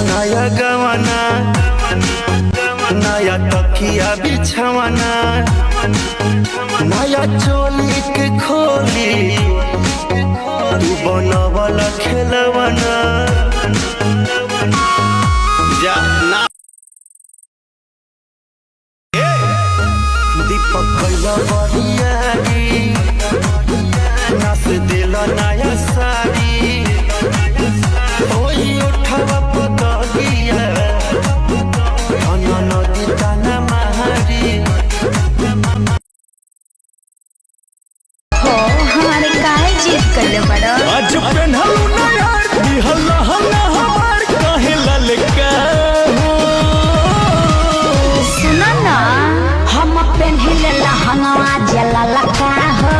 नया गवाना नया तकिया बिछवाना नया चोली के खोली तू बनवला खेलवाना जा ना दीपक कैला बरियारी नाच दिला नया साड़ी ओही उठवा पतगिया नदी ताना महारी हो हमारे काहे जीत करले बड़ा आज पेन्हलू नया दिहला हल्ला हमार काहे ललका सुना ना हम पेन्हिले लहंगवा जला लका हो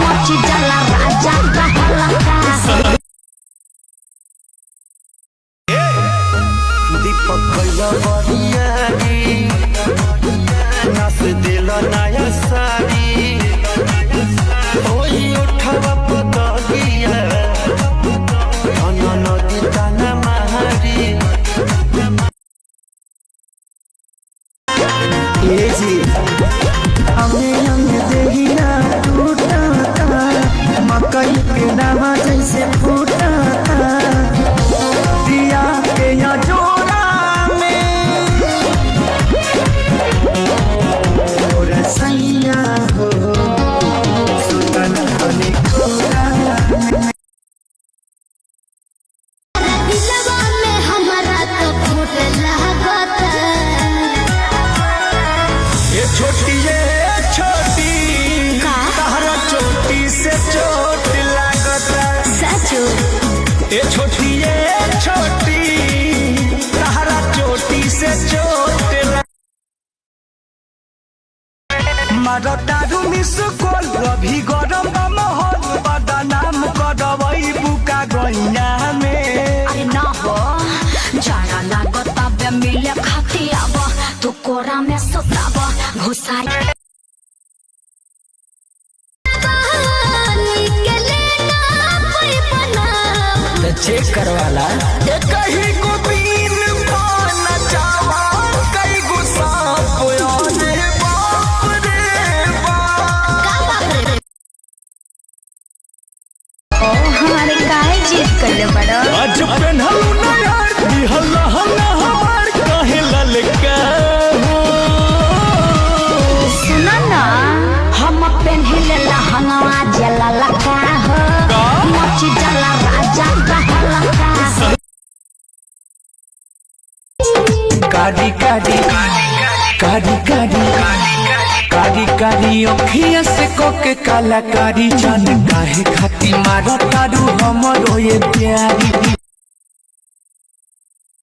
मची जला राजा कहलका दीपक कैला बरियारी नाच दिला नया साड़ी ओही उठवा पतगिया नदी ताना महारी ये जी हमें अंग देहिया टूटा मकई के नामा जैसे फूटा दिया के या जोड़ा में सैया हो सुतन बने कोरा दिलवा में हमारा तो फूट लागत ये छोटी तहरा चोटी से चोट लागता सचो ये छोटी तहरा चोटी से चोट मारो दारू मिस कोल अभी गरम माहौल बदनाम करवई बुका गइया में अरे ना हो जाना लागत बे मिले खाती अब तू कोरा में सुताब घुसाई चेक करवाला कहीं को बीन पाना चावा कहीं को सांप आने बाप रे बाप ओ हमारे काहे जीत करले बड़ा आज पेन्हलू नया दिहला हल्ला हमार काहे ललका सुना ना हम पेन्हिले लहंगवा जला लका हो मची जला राजा कहलका कारी कारी कारी कारी कारी कारी अखिया से कोके कलाकारी जान काहे खाती मारो तारू हमरो ये प्यारी